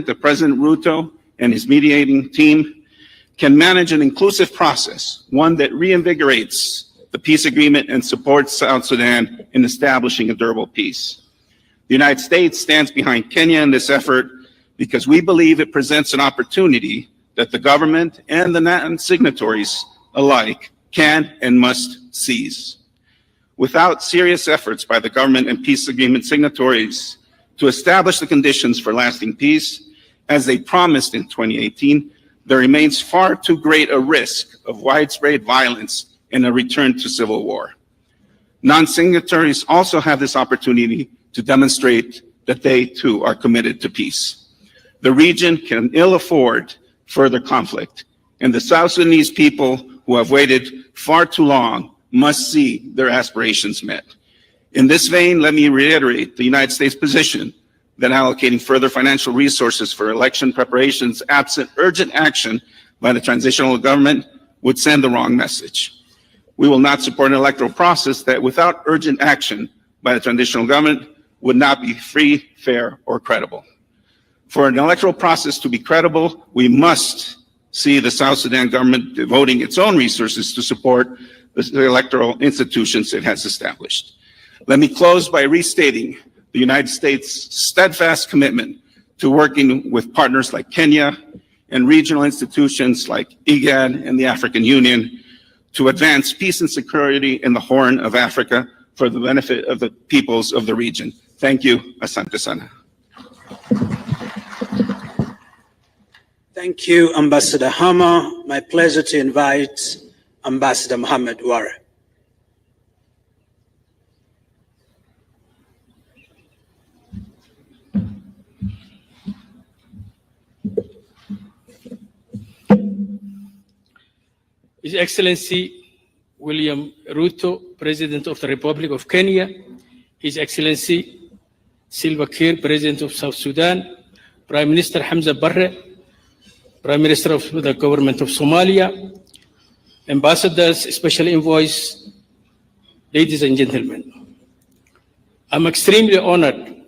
President Ruto and his mediating team can manage an inclusive process, one that reinvigorates the peace agreement and supports South Sudan in establishing a durable peace. The United States stands behind Kenya in this effort because we believe it presents an opportunity that the government and the non-signatories alike can and must seize. Without serious efforts by the government and peace agreement signatories to establish the conditions for lasting peace, as they promised in 2018, there remains far too great a risk of widespread violence and a return to civil war. Non-signatories also have this opportunity to demonstrate that they too are committed to peace. The region can ill afford further conflict, and the South Sudanese people who have waited far too long must see their aspirations met. In this vein, let me reiterate the United States position that allocating further financial resources for election preparations absent urgent action by the transitional government would send the wrong message. We will not support an electoral process that without urgent action by the transitional government would not be free, fair, or credible. For an electoral process to be credible, we must see the South Sudan government devoting its own resources to support the electoral institutions it has established. Let me close by restating the United States' steadfast commitment to working with partners like Kenya and regional institutions like IGAD and the African Union to advance peace and security in the Horn of Africa for the benefit of the peoples of the region. Thank you. Asante sana. Thank you, Ambassador Hammer. My pleasure to invite Ambassador Mohamed Wara. His Excellency William Ruto, President of the Republic of Kenya, His Excellency Salva Kiir, President of South Sudan, Prime Minister Hamza Barre, Prime Minister of the Government of Somalia, Ambassadors, Special Envoys, ladies and gentlemen. I'm extremely honored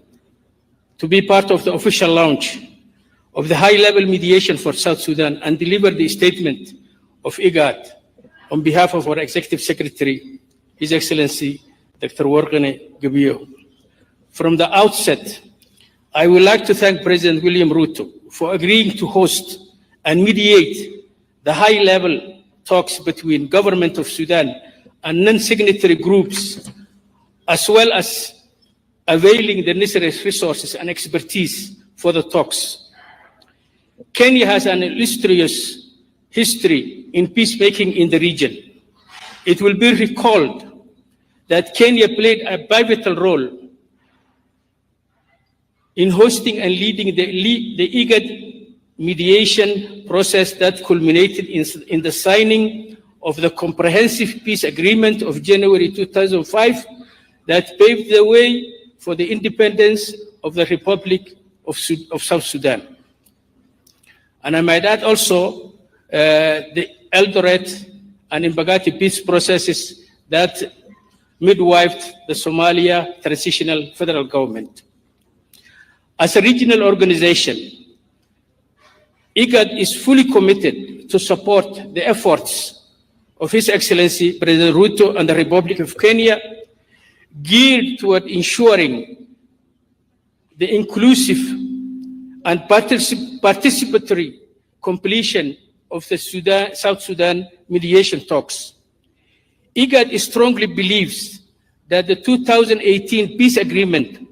to be part of the official launch of the high-level mediation for South Sudan and deliver the statement of IGAD on behalf of our Executive Secretary, His Excellency Dr. Worqene Gebiyo. From the outset, I would like to thank President William Ruto for agreeing to host and mediate the high-level talks between government of Sudan and non-signatory groups, as well as availing the necessary resources and expertise for the talks. Kenya has an illustrious history in peacemaking in the region. It will be recalled that Kenya played a pivotal role in hosting and leading the IGAD mediation process that culminated in the signing of the Comprehensive Peace Agreement of January 2005 that paved the way for the independence of the Republic of South Sudan. And I might add also the Eldoret and Embagati peace processes that midwifed the Somalia transitional federal government. As a regional organization, IGAD is fully committed to support the efforts of His Excellency President Ruto and the Republic of Kenya, geared toward ensuring the inclusive and participatory completion of the South Sudan mediation talks. IGAD strongly believes that the 2018 peace agreement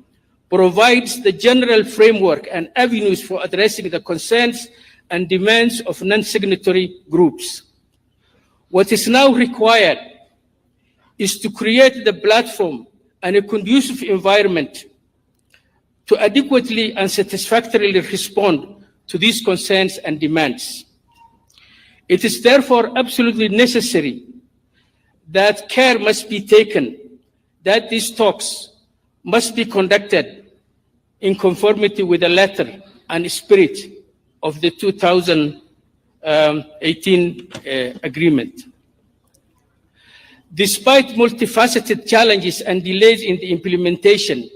provides the general framework and avenues for addressing the concerns and demands of non-signatory groups. What is now required is to create the platform and a conducive environment to adequately and satisfactorily respond to these concerns and demands. It is therefore absolutely necessary that care must be taken that these talks must be conducted in conformity with the letter and spirit of the 2018 agreement. Despite multifaceted challenges and delays in the implementation,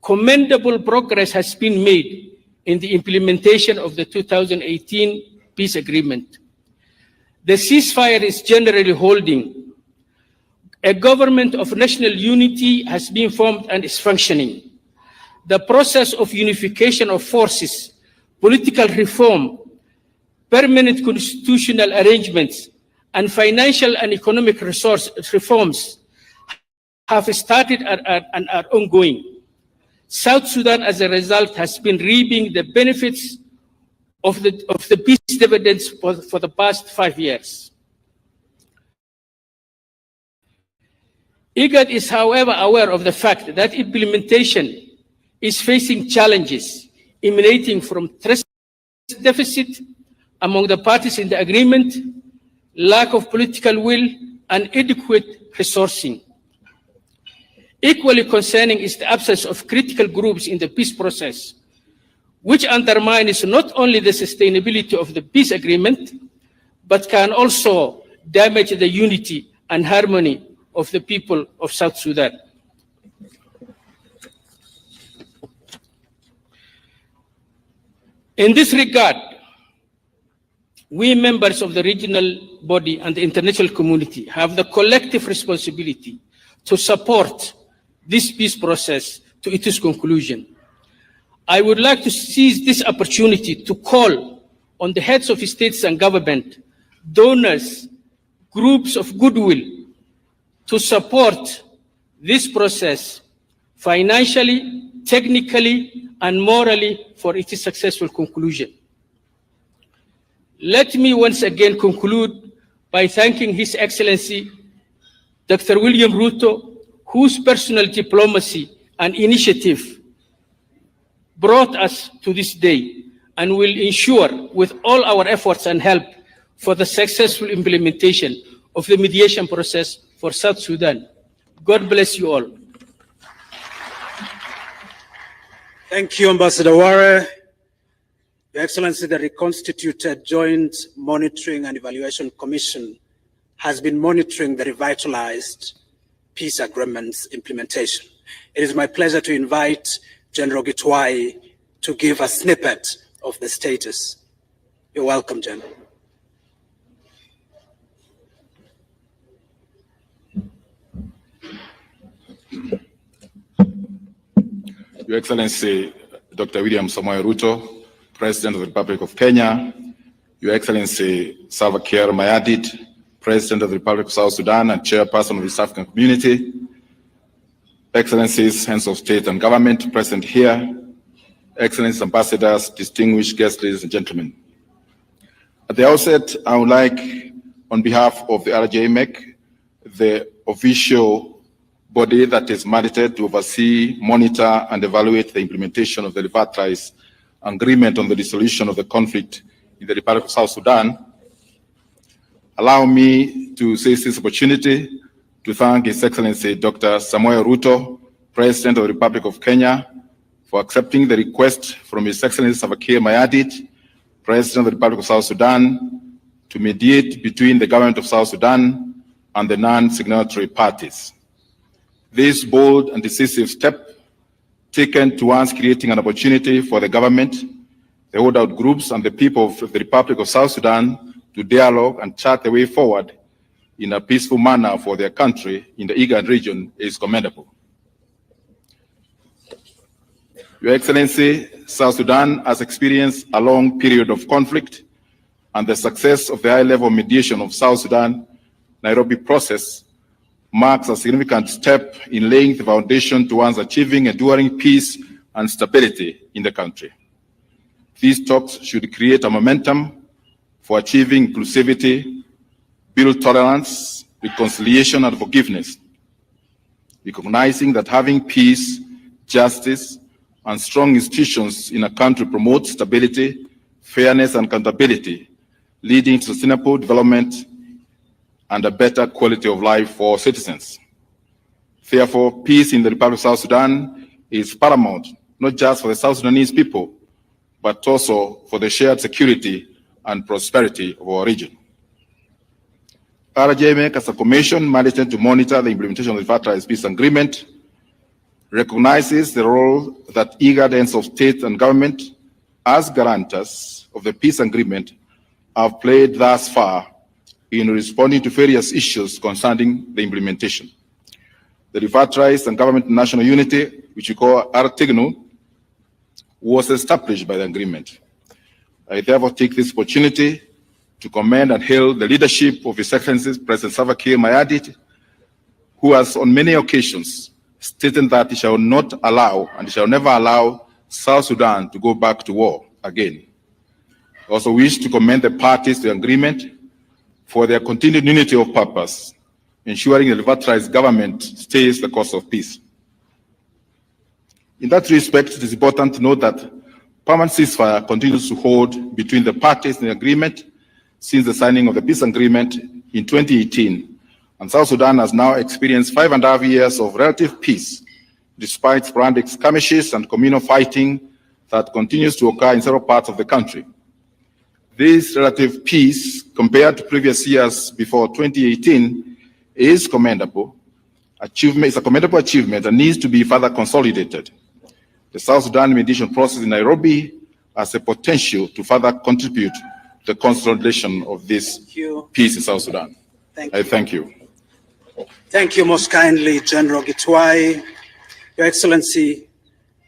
commendable progress has been made in the implementation of the 2018 peace agreement. The ceasefire is generally holding. A government of national unity has been formed and is functioning. The process of unification of forces, political reform, permanent constitutional arrangements, and financial and economic resource reforms have started and are ongoing. South Sudan, as a result, has been reaping the benefits of the peace dividends for the past 5 years. IGAD is, however, aware of the fact that implementation is facing challenges emanating from trust deficit among the parties in the agreement, lack of political will, and adequate resourcing. Equally concerning is the absence of critical groups in the peace process, which undermines not only the sustainability of the peace agreement, but can also damage the unity and harmony of the people of South Sudan. In this regard, we members of the regional body and the international community have the collective responsibility to support this peace process to its conclusion. I would like to seize this opportunity to call on the heads of states and government, donors, groups of goodwill to support this process financially, technically, and morally for its successful conclusion. Let me once again conclude by thanking His Excellency Dr. William Ruto, whose personal diplomacy and initiative brought us to this day and will ensure with all our efforts and help for the successful implementation of the mediation process for South Sudan. God bless you all. Thank you, Ambassador Ware. Your Excellency, the reconstituted Joint Monitoring and Evaluation Commission has been monitoring the revitalized peace agreement's implementation. It is my pleasure to invite General Gitwai to give a snippet of the status. You're welcome, General. Your Excellency, Dr. William Samoei Ruto, President of the Republic of Kenya, Your Excellency Salva Kiir Mayardit, President of the Republic of South Sudan and Chairperson of the East African Community, Excellencies, Heads of State and Government present here, Excellencies, Ambassadors, distinguished guests, ladies and gentlemen. At the outset, I would like, on behalf of the RJMEC, the official body that is mandated to oversee, monitor, and evaluate the implementation of the revitalized agreement on the dissolution of the conflict in the Republic of South Sudan, allow me to seize this opportunity to thank His Excellency Dr. Samoei Ruto, President of the Republic of Kenya, for accepting the request from His Excellency Salva Kiir Mayardit, President of the Republic of South Sudan, to mediate between the government of South Sudan and the non-signatory parties. This bold and decisive step, taken towards creating an opportunity for the government, the holdout groups, and the people of the Republic of South Sudan to dialogue and chart the way forward in a peaceful manner for their country in the IGAD region is commendable. Your Excellency, South Sudan has experienced a long period of conflict, and the success of the high-level mediation of South Sudan Nairobi process marks a significant step in laying the foundation towards achieving enduring peace and stability in the country. These talks should create a momentum for achieving inclusivity, build tolerance, reconciliation, and forgiveness, recognizing that having peace, justice, and strong institutions in a country promotes stability, fairness, and accountability, leading to sustainable development and a better quality of life for citizens. Therefore, peace in the Republic of South Sudan is paramount, not just for the South Sudanese people, but also for the shared security and prosperity of our region. RJMEC, as a commission mandated to monitor the implementation of the revitalized peace agreement, recognizes the role that IGAD, heads of state and government, as guarantors of the peace agreement, have played thus far in responding to various issues concerning the implementation. The Revitalized and Government National Unity, which we call RTGNU, was established by the agreement. I therefore take this opportunity to commend and hail the leadership of His Excellency President Salva Kiir Mayardit, who has on many occasions stated that he shall not allow and he shall never allow South Sudan to go back to war again. I also wish to commend the parties to the agreement for their continued unity of purpose, ensuring the revitalized government stays the course of peace. In that respect, it is important to note that permanent ceasefire continues to hold between the parties in the agreement since the signing of the peace agreement in 2018, and South Sudan has now experienced 5.5 years of relative peace, despite sporadic skirmishes and communal fighting that continues to occur in several parts of the country. This relative peace, compared to previous years before 2018, is commendable. It's a commendable achievement and needs to be further consolidated. The South Sudan mediation process in Nairobi has the potential to further contribute to the consolidation of this peace in South Sudan. I thank you. Thank you most kindly, General Gitwai. Your Excellency,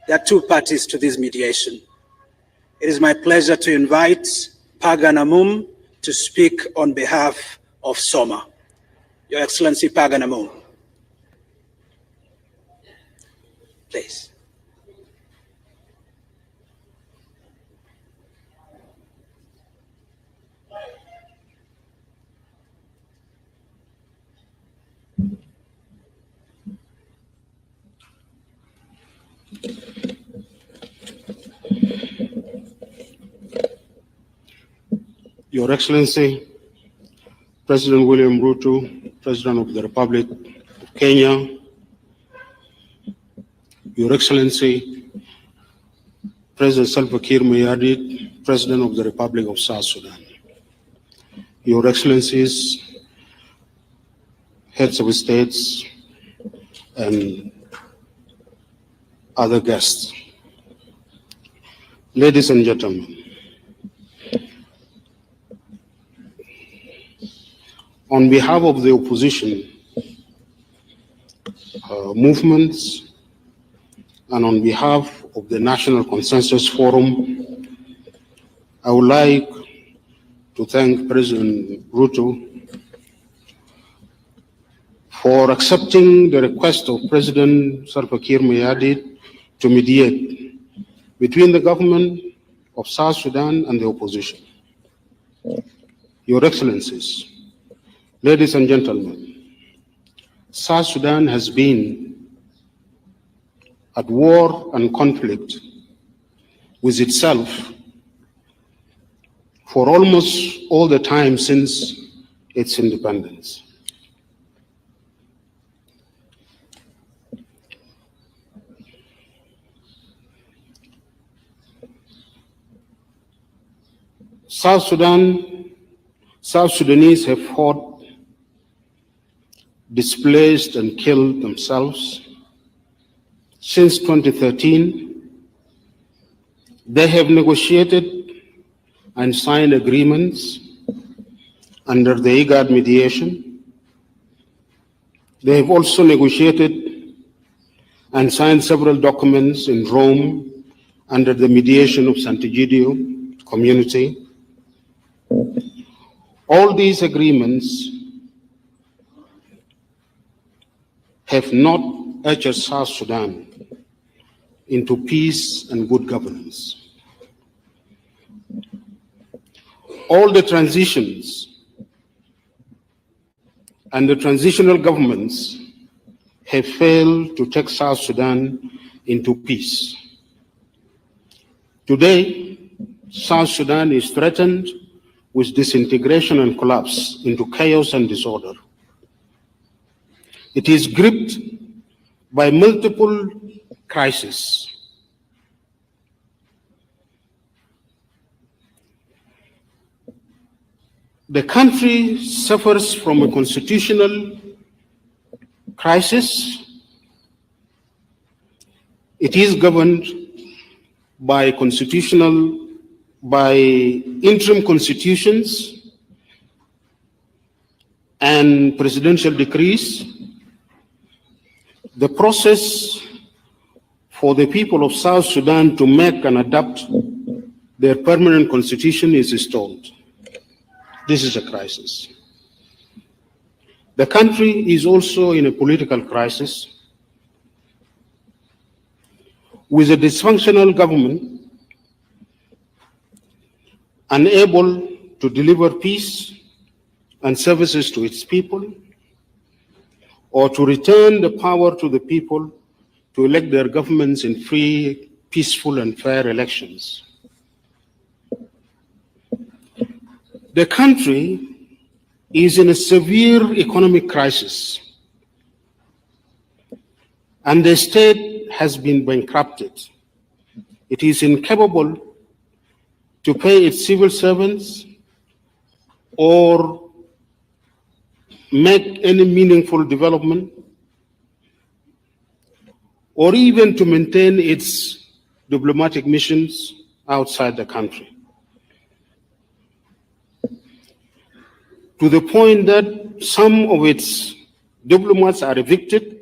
there are two parties to this mediation. It is my pleasure to invite Pagan Amum to speak on behalf of SOMA. Your Excellency, Pagan Amum. Please. Your Excellency, President William Ruto, President of the Republic of Kenya, Your Excellency, President Salva Kiir Mayardit, President of the Republic of South Sudan, Your Excellencies, heads of states, and other guests. Ladies and gentlemen, on behalf of the opposition movements and on behalf of the National Consensus Forum, I would like to thank President Ruto for accepting the request of President Salva Kiir Mayardit to mediate between the government of South Sudan and the opposition. Your Excellencies, ladies and gentlemen, South Sudan has been at war and conflict with itself for almost all the time since its independence. South Sudanese have fought, displaced and killed themselves. Since 2013, they have negotiated and signed agreements under the IGAD mediation. They have also negotiated and signed several documents in Rome under the mediation of Sant'Egidio community. All these agreements have not ushered South Sudan into peace and good governance. All the transitions and the transitional governments have failed to take South Sudan into peace. Today, South Sudan is threatened with disintegration and collapse into chaos and disorder. It is gripped by multiple crises. The country suffers from a constitutional crisis. It is governed by a constitutional by interim constitutions and presidential decrees, the process for the people of South Sudan to make and adopt their permanent constitution is stalled. This is a crisis. The country is also in a political crisis with a dysfunctional government unable to deliver peace and services to its people, or to return the power to the people to elect their governments in free, peaceful, and fair elections. The country is in a severe economic crisis, and the state has been bankrupted. It is incapable to pay its civil servants or make any meaningful development, or even to maintain its diplomatic missions outside the country. To the point that some of its diplomats are evicted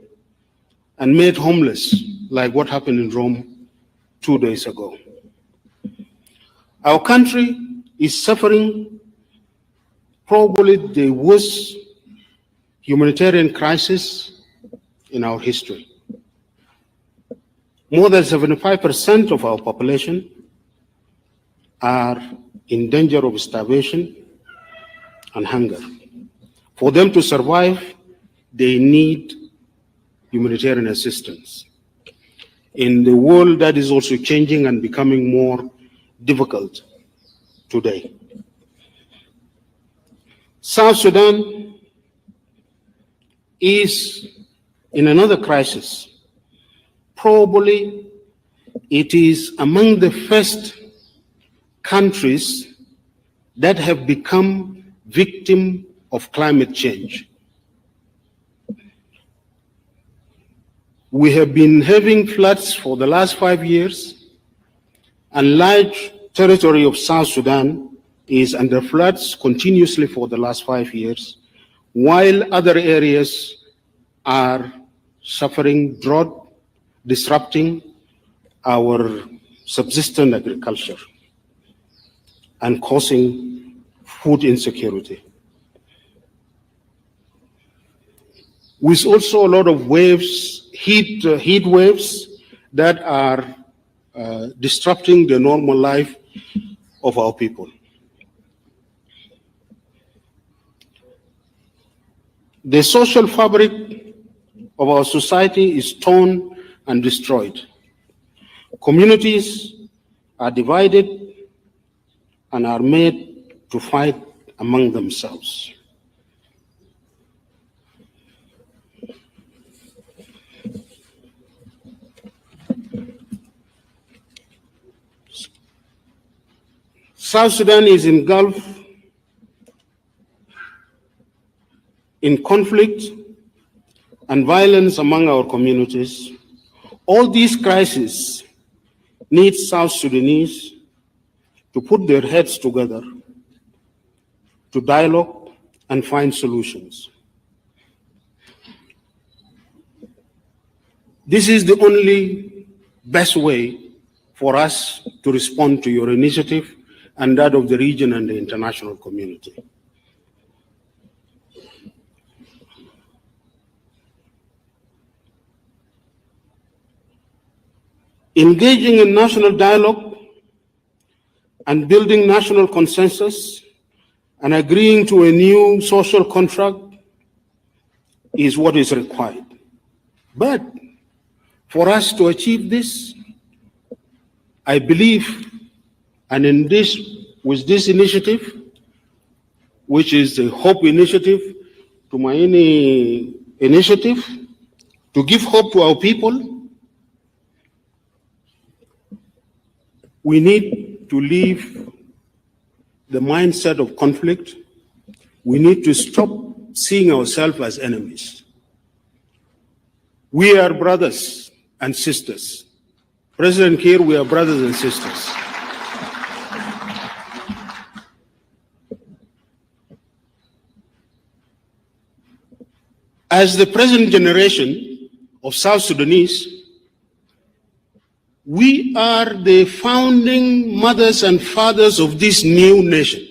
and made homeless, like what happened in Rome 2 days ago. Our country is suffering probably the worst humanitarian crisis in our history. More than 75% of our population are in danger of starvation and hunger. For them to survive, they need humanitarian assistance. In the world that is also changing and becoming more difficult today. South Sudan is in another crisis. Probably it is among the first countries that have become victim of climate change. We have been having floods for the last 5 years, and large territory of South Sudan is under floods continuously for the last 5 years, while other areas are suffering drought, disrupting our subsistence agriculture and causing food insecurity. With also a lot of waves, heat waves that are disrupting the normal life of our people. The social fabric of our society is torn and destroyed. Communities are divided and are made to fight among themselves. South Sudan is engulfed in conflict and violence among our communities. All these crises need South Sudanese to put their heads together, to dialogue and find solutions. This is the only best way for us to respond to your initiative and that of the region and the international community. Engaging in national dialogue and building national consensus and agreeing to a new social contract is what is required. But for us to achieve this, I believe, and with this initiative, which is the Hope Initiative, Tumaini Initiative, to give hope to our people, we need to leave the mindset of conflict. We need to stop seeing ourselves as enemies. We are brothers and sisters. President Kiir, we are brothers and sisters. As the present generation of South Sudanese, we are the founding mothers and fathers of this new nation.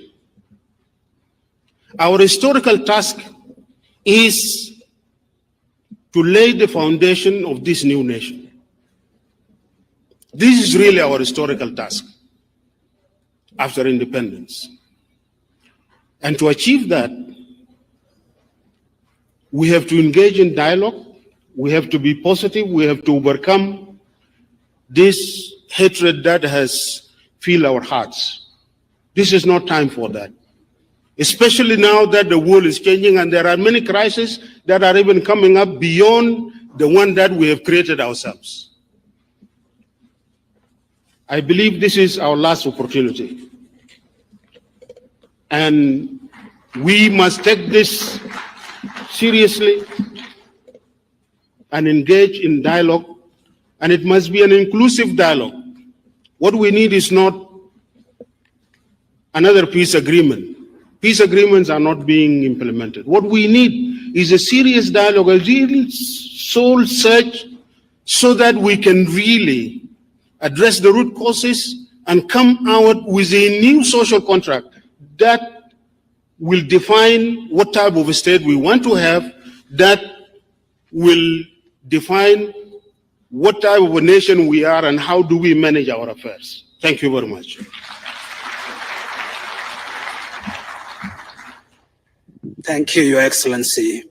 Our historical task is to lay the foundation of this new nation. This is really our historical task after independence. And to achieve that, we have to engage in dialogue, we have to be positive, we have to overcome this hatred that has filled our hearts. This is not time for that. Especially now that the world is changing and there are many crises that are even coming up beyond the one that we have created ourselves. I believe this is our last opportunity. And we must take this seriously and engage in dialogue, and it must be an inclusive dialogue. What we need is not another peace agreement. Peace agreements are not being implemented. What we need is a serious dialogue, a real soul search, so that we can really address the root causes and come out with a new social contract that will define what type of a state we want to have, that will define what type of a nation we are and how do we manage our affairs. Thank you very much. Thank you, Your Excellency.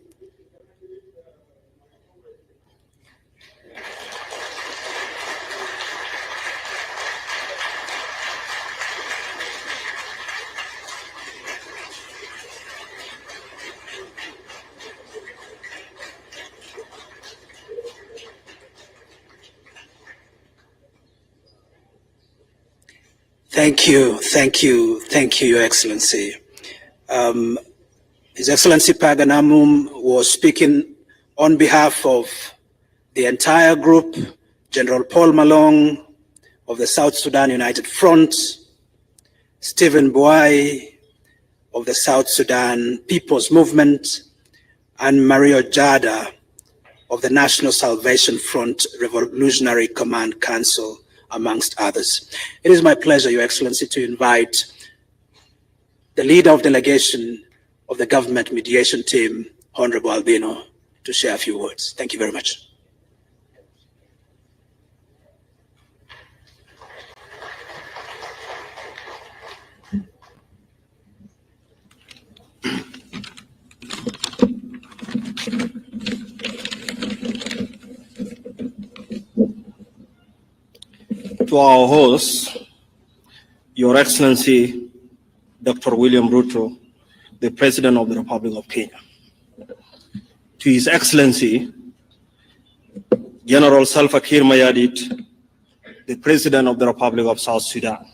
Thank you, Your Excellency. His Excellency Paganamum was speaking on behalf of the entire group, General Paul Malong of the South Sudan United Front, Stephen Boy of the South Sudan People's Movement, and Mario Jada of the National Salvation Front Revolutionary Command Council, amongst others. It is my pleasure, Your Excellency, to invite the leader of delegation of the government mediation team, Honorable Albino, to share a few words. Thank you very much. To our host, Your Excellency, Dr. William Ruto, the President of the Republic of Kenya. To His Excellency, General Salva Kiir Mayardit, the President of the Republic of South Sudan.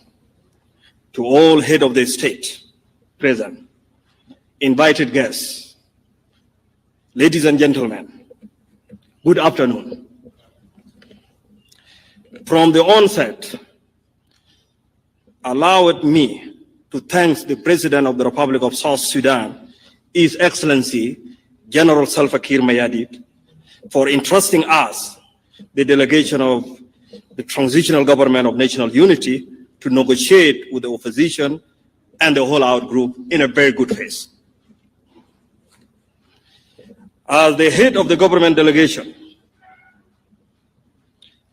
To all head of the state present, invited guests, ladies and gentlemen, good afternoon. From the onset, allow me to thank the President of the Republic of South Sudan, His Excellency, General Salva Kiir Mayardit, for entrusting us, the delegation of the Transitional Government of National Unity, to negotiate with the opposition and the whole out group in a very good faith. As the head of the government delegation,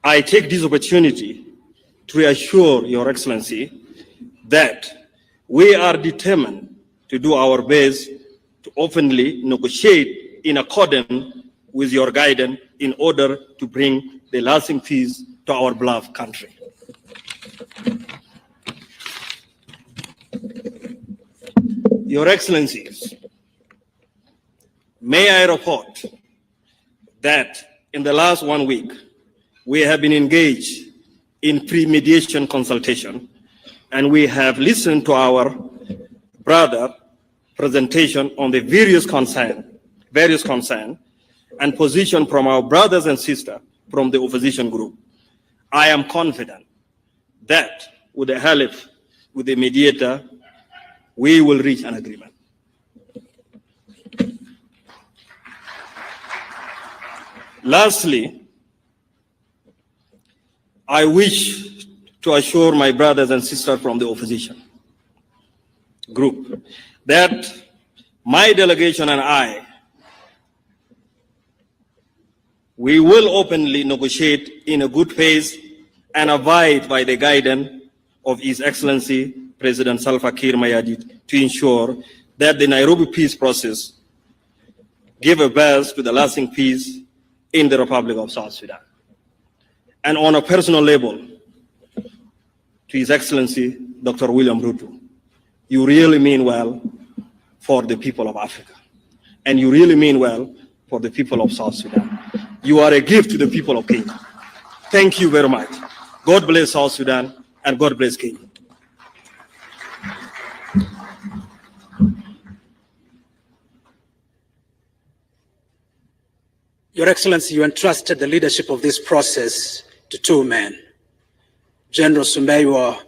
I take this opportunity to reassure Your Excellency that we are determined to do our best to openly negotiate in accordance with your guidance in order to bring the lasting peace to our beloved country. Your Excellencies, may I report that in the last 1 week, we have been engaged in pre-mediation consultation, and we have listened to our brother presentation on the various concern and position from our brothers and sisters from the opposition group. I am confident that with the help with the mediator, we will reach an agreement. Lastly, I wish to assure my brothers and sisters from the opposition group that my delegation and I, we will openly negotiate in a good faith and abide by the guidance of His Excellency President Salva Kiir Mayardit to ensure that the Nairobi peace process give a birth to the lasting peace in the Republic of South Sudan. And on a personal level, to His Excellency Dr. William Ruto, you really mean well for the people of Africa. And you really mean well for the people of South Sudan. You are a gift to the people of Kenya. Thank you very much. God bless South Sudan and God bless Kenya. Your Excellency, you entrusted the leadership of this process to two men, General Sumeiwa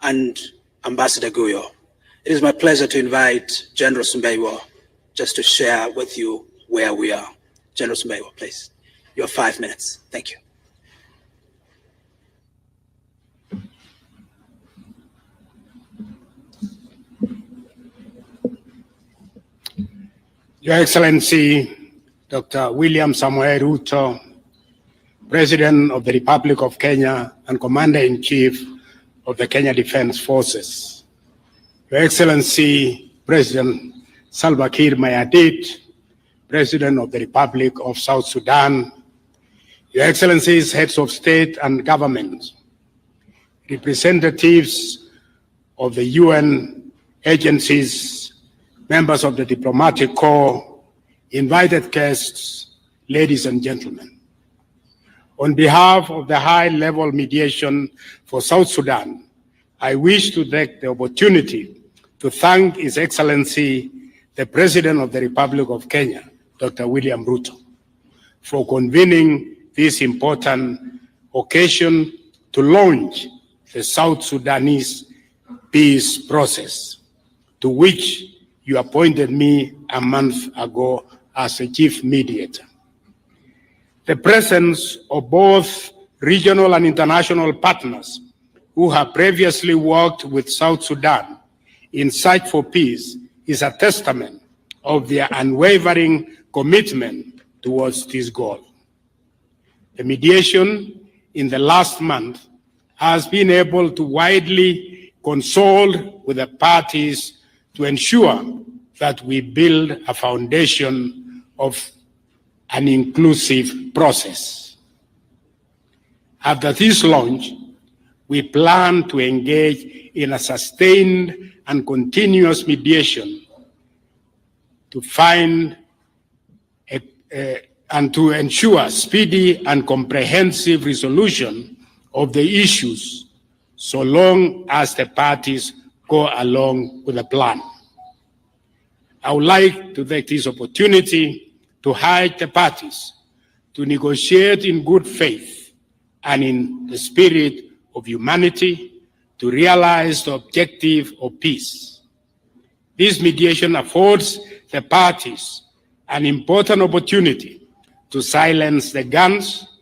and Ambassador Guyo. It is my pleasure to invite General Sumeiwa just to share with you where we are. General Sumeiwa, please. You have 5 minutes. Thank you. Your Excellency, Dr. William Samoei Ruto, President of the Republic of Kenya and Commander-in-Chief of the Kenya Defense Forces. Your Excellency, President Salva Kiir Mayardit, President of the Republic of South Sudan, Your Excellencies, heads of state and government, representatives of the UN agencies, members of the diplomatic corps, invited guests, ladies and gentlemen. On behalf of the high-level mediation for South Sudan, I wish to take the opportunity to thank His Excellency, the President of the Republic of Kenya, Dr. William Ruto, for convening this important occasion to launch the South Sudanese peace process, to which you appointed me a month ago as a chief mediator. The presence of both regional and international partners who have previously worked with South Sudan in search for peace is a testament of their unwavering commitment towards this goal. The mediation in the last month has been able to widely consult with the parties to ensure that we build a foundation of an inclusive process. After this launch, we plan to engage in a sustained and continuous mediation to find and to ensure speedy and comprehensive resolution of the issues, so long as the parties go along with the plan. I would like to take this opportunity to urge the parties to negotiate in good faith and in the spirit of humanity to realize the objective of peace. This mediation affords the parties an important opportunity to silence the guns,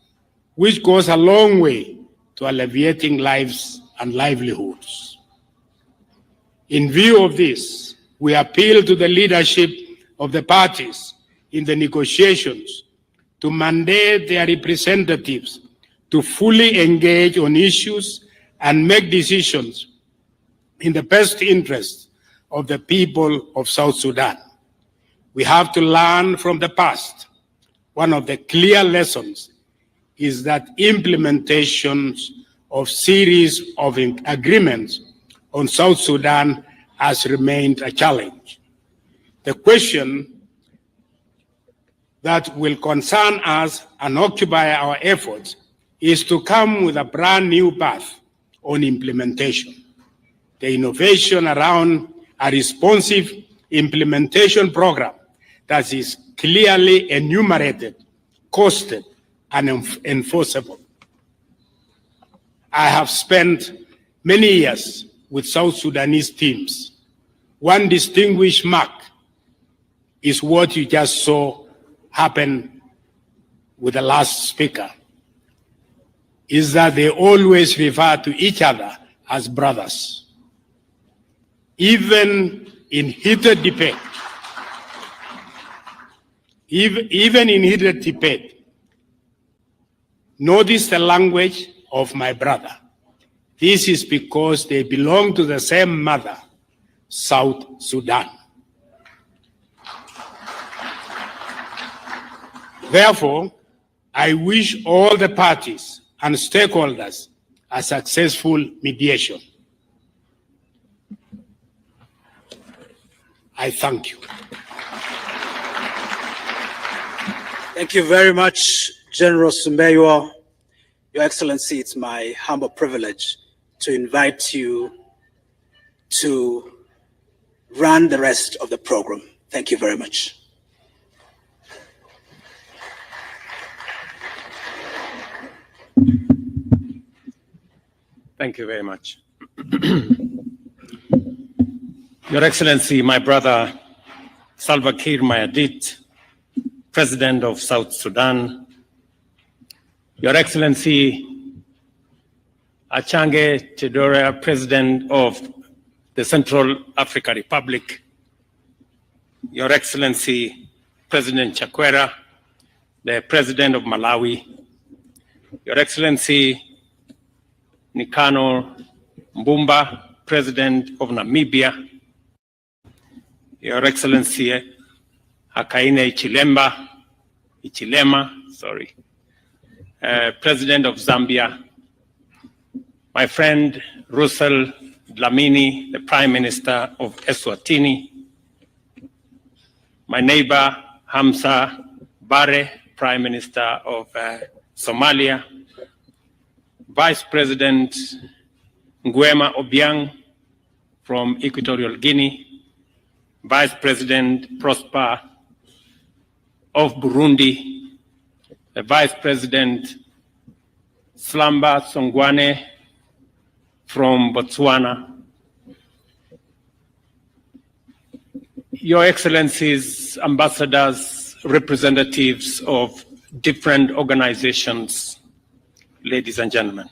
which goes a long way to alleviating lives and livelihoods. In view of this, we appeal to the leadership of the parties in the negotiations to mandate their representatives to fully engage on issues and make decisions in the best interest of the people of South Sudan. We have to learn from the past. One of the clear lessons is that implementations of series of agreements on South Sudan has remained a challenge. The question that will concern us and occupy our efforts is to come with a brand new path on implementation. The innovation around a responsive implementation program that is clearly enumerated, costed, and enforceable. I have spent many years with South Sudanese teams. One distinguished mark is what you just saw happen with the last speaker is that they always refer to each other as brothers. Even in heated debate, even in heated debate, notice the language of my brother. This is because they belong to the same mother, South Sudan. Therefore, I wish all the parties and stakeholders a successful mediation. I thank you. Thank you very much, General Sumbeyo. Your Excellency, it's my humble privilege to invite you to run the rest of the program. Thank you very much. Thank you very much. Your Excellency, my brother Salva Kiir Mayardit, President of South Sudan, Your Excellency Achange Chidora, President of the Central African Republic, Your Excellency President Chakwera, the President of Malawi, Your Excellency Nikano Mbumba, President of Namibia, Your Excellency Hakainde Hichilema, President of Zambia, my friend Russell Dlamini, the Prime Minister of Eswatini, my neighbor Hamza Bare, Prime Minister of Somalia, Vice President Nguema Obiang from Equatorial Guinea, Vice President Prosper of Burundi, the Vice President Slamba Songwane from Botswana, Your Excellencies, ambassadors, representatives of different organizations, ladies and gentlemen.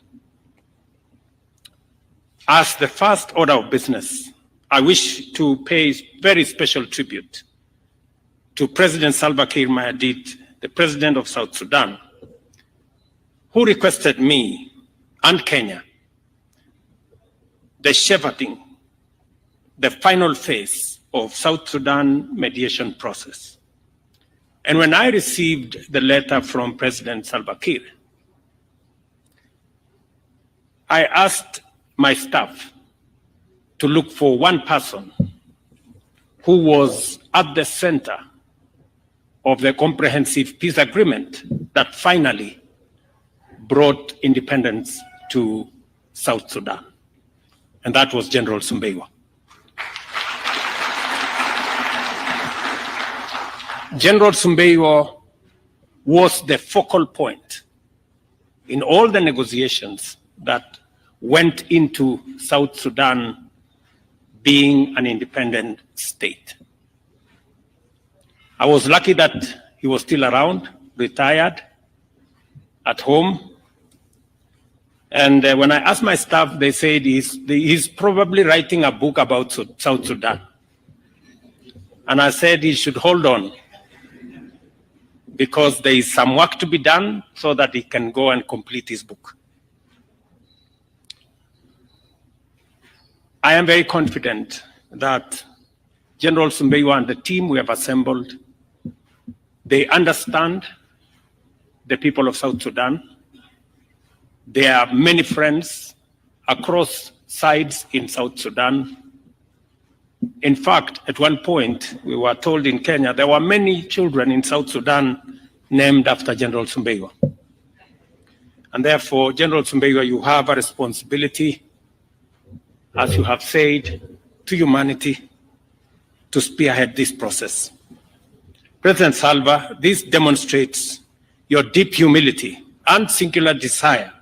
As the first order of business, I wish to pay very special tribute to President Salva Kiir Mayardit, the President of South Sudan, who requested me and Kenya the shepherding, the final phase of South Sudan mediation process. And when I received the letter from President Salva Kiir, I asked my staff to look for one person who was at the center of the comprehensive peace agreement that finally brought independence to South Sudan. And that was General Sumbeyo. General Sumbeyo was the focal point in all the negotiations that went into South Sudan being an independent state. I was lucky that he was still around, retired, at home. And when I asked my staff, they said he's probably writing a book about South Sudan. And I said he should hold on, because there is some work to be done so that he can go and complete his book. I am very confident that General Sumbeyo and the team we have assembled, they understand the people of South Sudan. There are many friends across sides in South Sudan. In fact, at one point, we were told in Kenya, there were many children in South Sudan named after General Sumbeyo. And therefore, General Sumbeyo, you have a responsibility, as you have said, to humanity to spearhead this process. President Salva, this demonstrates your deep humility and singular desire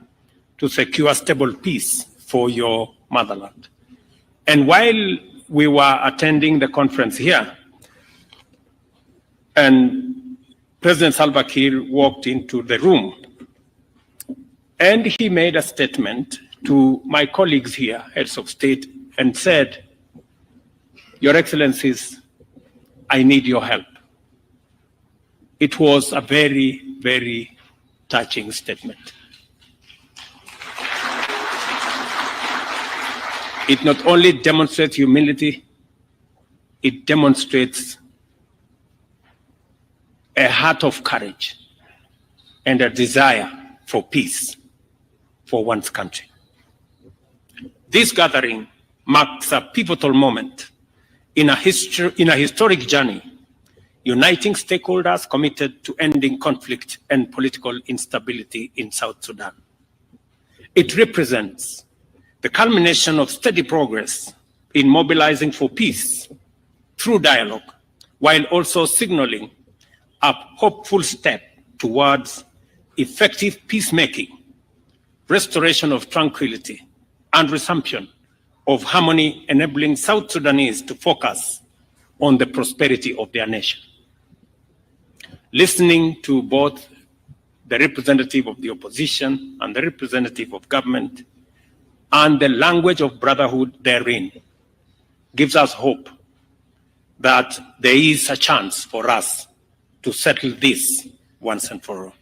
to secure stable peace for your motherland. And while we were attending the conference here, and President Salva Kiir walked into the room and he made a statement to my colleagues here, heads of state, and said, "Your Excellencies, I need your help." It was a very, very touching statement. It not only demonstrates humility, it demonstrates a heart of courage and a desire for peace for one's country. This gathering marks a pivotal moment in a historic journey, uniting stakeholders committed to ending conflict and political instability in South Sudan. It represents the culmination of steady progress in mobilizing for peace through dialogue, while also signaling a hopeful step towards effective peacemaking, restoration of tranquility, and resumption of harmony, enabling South Sudanese to focus on the prosperity of their nation. Listening to both the representative of the opposition and the representative of government, and the language of brotherhood therein, gives us hope that there is a chance for us to settle this once and for all.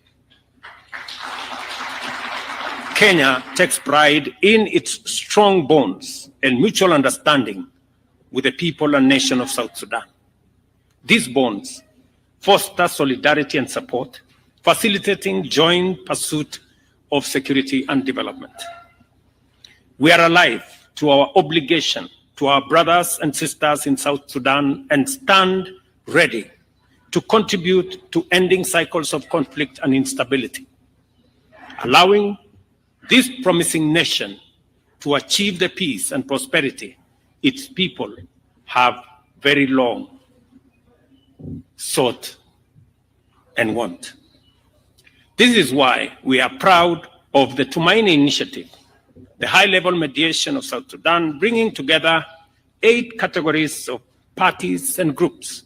Kenya takes pride in its strong bonds and mutual understanding with the people and nation of South Sudan. These bonds foster solidarity and support, facilitating joint pursuit of security and development. We are alive to our obligation to our brothers and sisters in South Sudan and stand ready to contribute to ending cycles of conflict and instability, allowing this promising nation to achieve the peace and prosperity its people have very long sought and want. This is why we are proud of the Tumaini Initiative, the high-level mediation of South Sudan, bringing together 8 categories of parties and groups.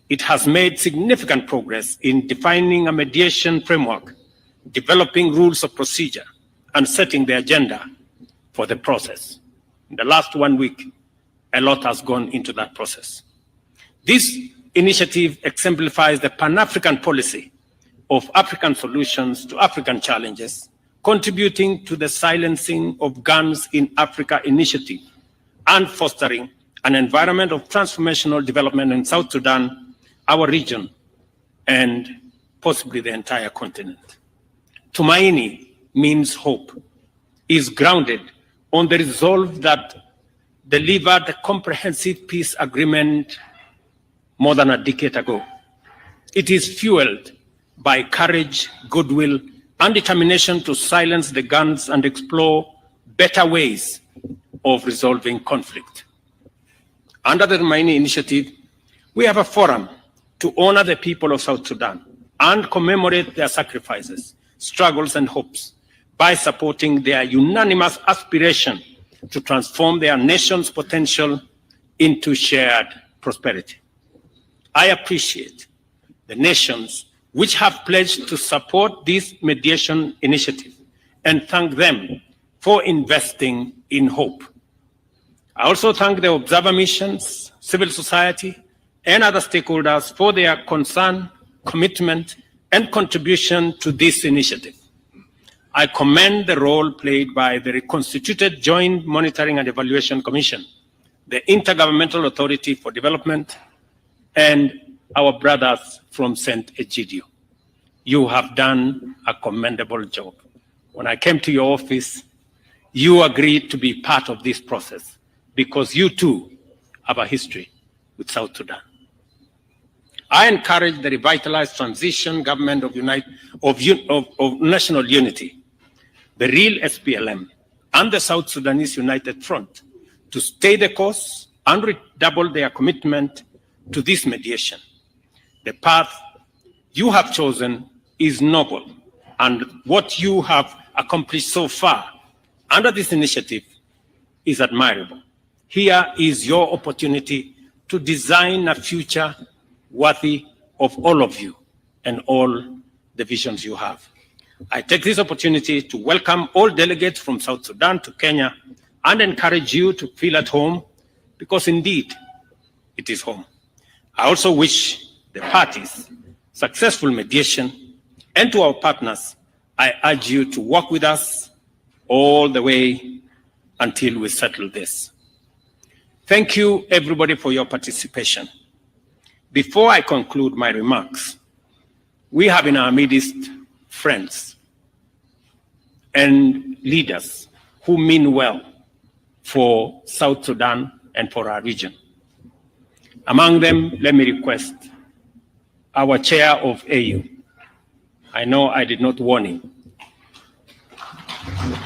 It has made significant progress in defining a mediation framework, developing rules of procedure, and setting the agenda for the process. In the last 1 week, a lot has gone into that process. This initiative exemplifies the Pan-African policy of African solutions to African challenges, contributing to the silencing of guns in Africa initiative and fostering an environment of transformational development in South Sudan, our region, and possibly the entire continent. Tumaini means hope, is grounded on the resolve that delivered a comprehensive peace agreement more than a decade ago. It is fueled by courage, goodwill, and determination to silence the guns and explore better ways of resolving conflict. Under the Tumaini Initiative, we have a forum to honor the people of South Sudan and commemorate their sacrifices, struggles, and hopes by supporting their unanimous aspiration to transform their nation's potential into shared prosperity. I appreciate the nations which have pledged to support this mediation initiative and thank them for investing in hope. I also thank the observer missions, civil society, and other stakeholders for their concern, commitment, and contribution to this initiative. I commend the role played by the reconstituted Joint Monitoring and Evaluation Commission, the Intergovernmental Authority for Development, and our brothers from St. Egidio. You have done a commendable job. When I came to your office, you agreed to be part of this process because you too have a history with South Sudan. I encourage the revitalized transition government of national unity, the real SPLM, and the South Sudanese United Front to stay the course and redouble their commitment to this mediation. The path you have chosen is noble, and what you have accomplished so far under this initiative is admirable. Here is your opportunity to design a future worthy of all of you. and all the visions you have. I take this opportunity to welcome all delegates from South Sudan to Kenya and encourage you to feel at home, because indeed it is home. I also wish the parties successful mediation, and to our partners, I urge you to work with us all the way until we settle this. Thank you, everybody, for your participation. Before I conclude my remarks, we have in our midst friends and leaders who mean well for South Sudan and for our region. Among them, let me request our chair of AU. I know I did not warn him,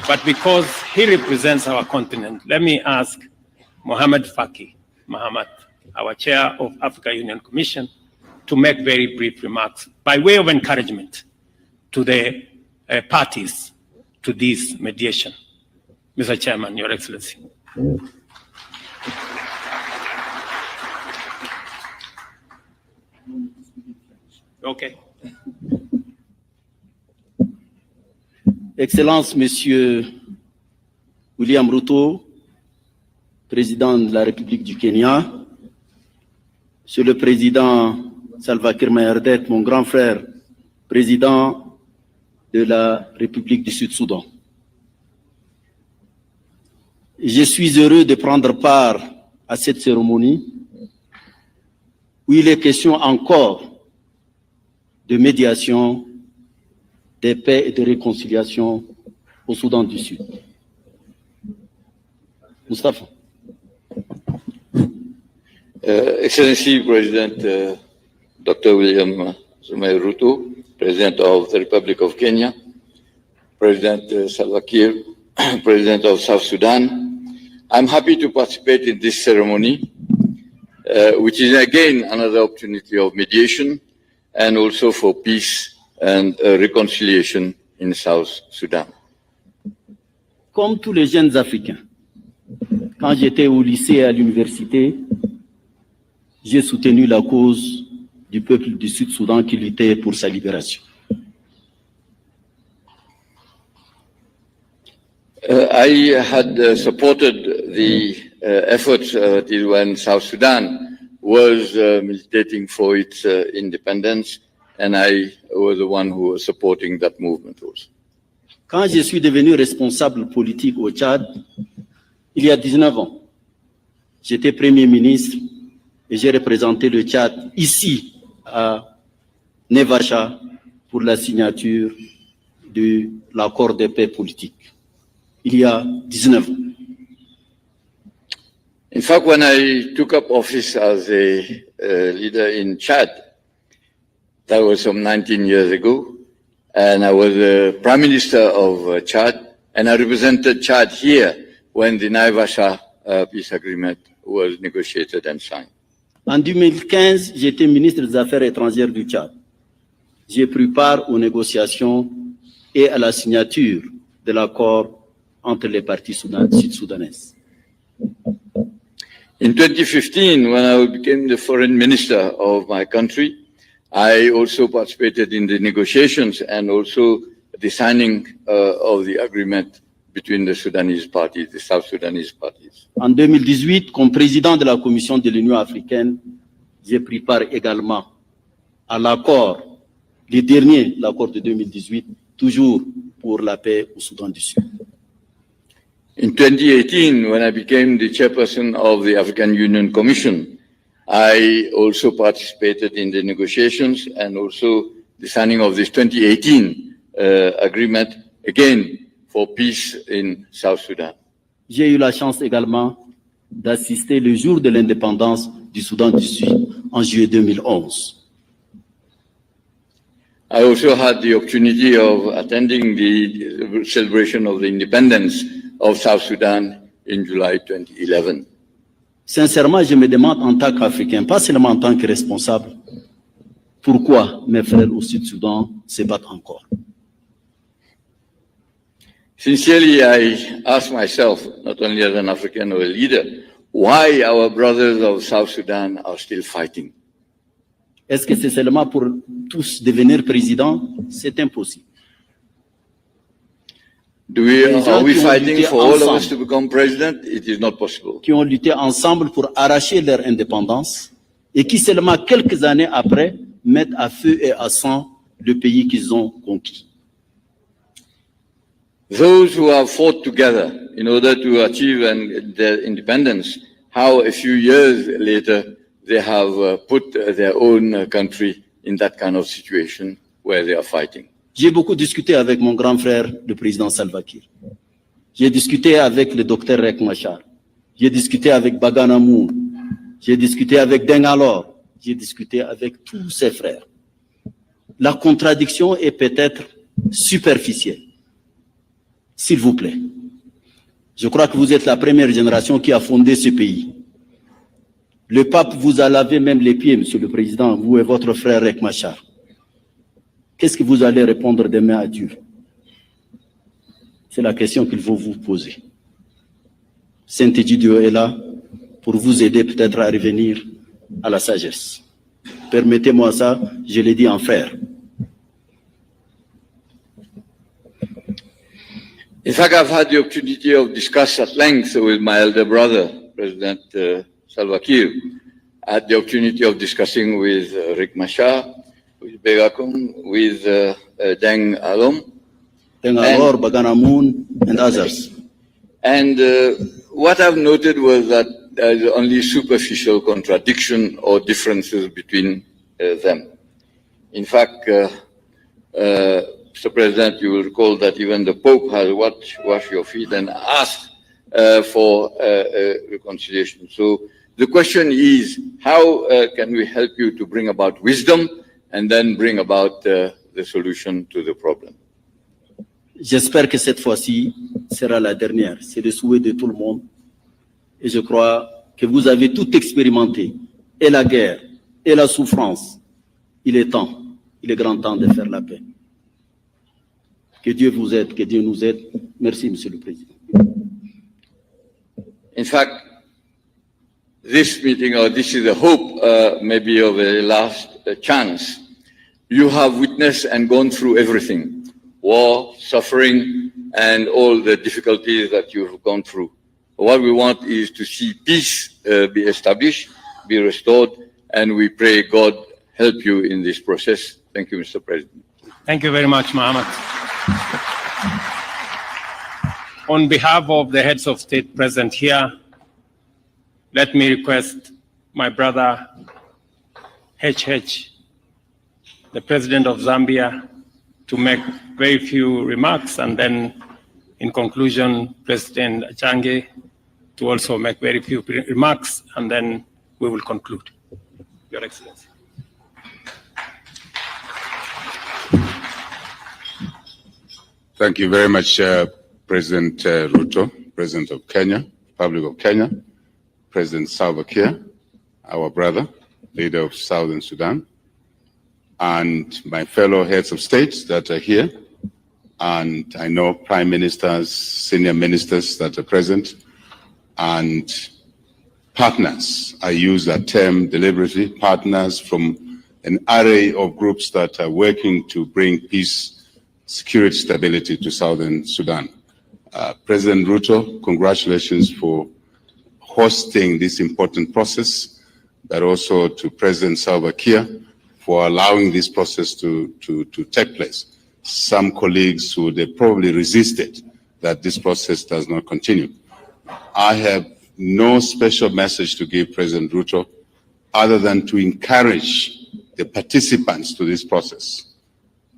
but because he represents our continent, let me ask Mohamed Faki Mahamat, our chair of Africa Union Commission, to make very brief remarks by way of encouragement to the parties to this mediation. Mr. Chairman, Your Excellency. Okay. Excellences, Monsieur William Ruto, Président de la République du Kenya, Monsieur le Président Salva Kiir Mayardit, mon grand frère, Président de la République du Sud-Soudan. Je suis heureux de prendre part à cette cérémonie où il est question encore de médiation, de paix et de réconciliation au Soudan du Sud. Mustafa. Excellency President Dr. William Ruto, President of the Republic of Kenya, President Salva Kiir, President of South Sudan, I'm happy to participate in this ceremony, which is again another opportunity of mediation and also for peace and reconciliation in South Sudan. Comme tous les jeunes Africains, quand j'étais au lycée et à l'université, j'ai soutenu la cause du peuple du Sud-Soudan qui luttait pour sa libération. I had supported the efforts when South Sudan was militating for its independence, and I was the one who was supporting that movement also. Quand je suis devenu responsable politique au Tchad, il y a 19 ans, j'étais Premier ministre et j'ai représenté le Tchad ici à Nevacha pour la signature de l'accord de paix politique. Il y a 19 ans. In fact, when I took up office as a leader in Chad, that was some 19 years ago, and I was the Prime Minister of Chad, and I represented Chad here when the Naivasha peace agreement was negotiated and signed. En 2015, j'étais ministre des Affaires étrangères du Tchad. J'ai pris part aux négociations et à la signature de l'accord entre les parties sud-soudanaises. In 2015, when I became the foreign minister of my country, I also participated in the negotiations and also the signing of the agreement between the Sudanese parties, the South Sudanese parties. En 2018, comme président de la Commission de l'Union africaine, j'ai pris part également à l'accord, le dernier, l'accord de 2018, toujours pour la paix au Soudan du Sud. In 2018, when I became the chairperson of the African Union Commission, I also participated in the negotiations and also the signing of this 2018 agreement, again, for peace in South Sudan. J'ai eu la chance également d'assister le jour de l'indépendance du Soudan du Sud en juillet 2011. I also had the opportunity of attending the celebration of the independence of South Sudan in July 2011. Sincèrement, je me demande en tant qu'Africain, pas seulement en tant que responsable, pourquoi mes frères au Sud-Soudan se battent encore. Sincerely, I ask myself, not only as an African or a leader, why our brothers of South Sudan are still fighting. Est-ce que c'est seulement pour tous devenir président? C'est impossible. Are we fighting for all of us ensemble, to become president? It is not possible. qui ont lutté ensemble pour arracher leur indépendance et qui seulement quelques années après mettent à feu et à sang le pays qu'ils ont conquis. Those who have fought together in order to achieve their independence, how a few years later they have put their own country in that kind of situation where they are fighting. J'ai beaucoup discuté avec mon grand frère, le président Salva Kiir. J'ai discuté avec le docteur Riek Machar. J'ai discuté avec Bagana Moon. J'ai discuté avec Dengalor. J'ai discuté avec tous ses frères. La contradiction est peut-être superficielle. S'il vous plaît. Je crois que vous êtes la première génération qui a fondé ce pays. Le pape vous a lavé même les pieds, monsieur le président, vous et votre frère Riek Machar. Qu'est-ce que vous allez répondre demain à Dieu? C'est la question qu'il faut vous poser. Saint-Égidio est là pour vous aider peut-être à revenir à la sagesse. Permettez-moi ça, je l'ai dit en frère. In fact, I've had the opportunity of discuss at length with my elder brother, President Salva Kiir. I had the opportunity of discussing with Riek Machar, with Begakum, with Deng Alom. Dengalor, Bagana Moon, and others. And what I've noted was that there is only superficial contradiction or differences between them. In fact, Mr. President, you will recall that even the Pope has washed your feet and asked for reconciliation. So the question is, how can we help you to bring about wisdom and then bring about the solution to the problem? J'espère que cette fois-ci sera la dernière. C'est le souhait de tout le monde. Et je crois que vous avez tout expérimenté, et la guerre, et la souffrance. Il est temps, il est grand temps de faire la paix. Que Dieu vous aide, que Dieu nous aide. Merci, Monsieur le Président. In fact, this meeting, or this is a hope, maybe of a last chance. You have witnessed and gone through everything. War, suffering, and all the difficulties that you've gone through. What we want is to see peace be established, be restored, and we pray God help you in this process. Thank you, Mr. President. Thank you very much, Mohammed. On behalf of the heads of state present here, let me request my brother HH, the President of Zambia, to make very few remarks, and then in conclusion, President Achange to also make very few remarks, and then we will conclude. Your Excellency. Thank you very much, President Ruto, President of Kenya, Republic of Kenya, President Salva Kiir, our brother, leader of Southern Sudan, and my fellow heads of states that are here, and I know prime ministers, senior ministers that are present, and partners. I use that term deliberately, partners from an array of groups that are working to bring peace, security, stability to Southern Sudan. President Ruto, congratulations for hosting this important process, but also to President Salva Kiir for allowing this process to take place. Some colleagues would have probably resisted that this process does not continue. I have no special message to give President Ruto other than to encourage the participants to this process,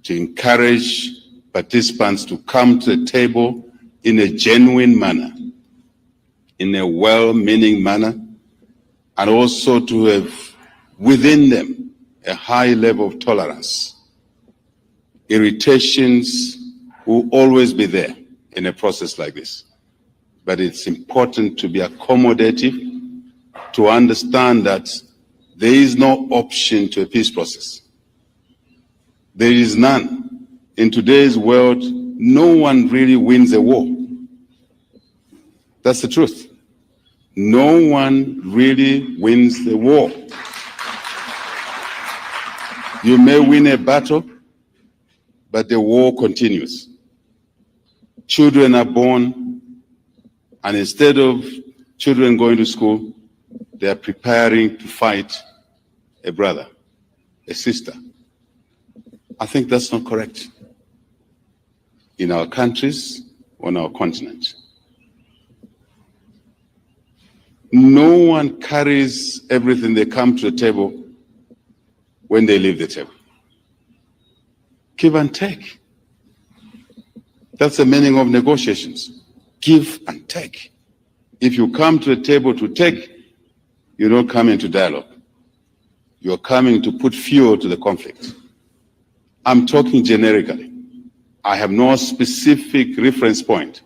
to encourage participants to come to the table in a genuine manner, in a well-meaning manner, and also to have within them a high level of tolerance. Irritations will always be there in a process like this. But it's important to be accommodative, to understand that there is no option to a peace process. There is none. In today's world, no one really wins a war. That's the truth. No one really wins the war. You may win a battle, but the war continues. Children are born, and instead of children going to school, they are preparing to fight a brother, a sister. I think that's not correct in our countries, on our continent. No one carries everything they come to the table when they leave the table. Give and take. That's the meaning of negotiations. Give and take. If you come to the table to take, you don't come into dialogue. You're coming to put fuel to the conflict. I'm talking generically. I have no specific reference point.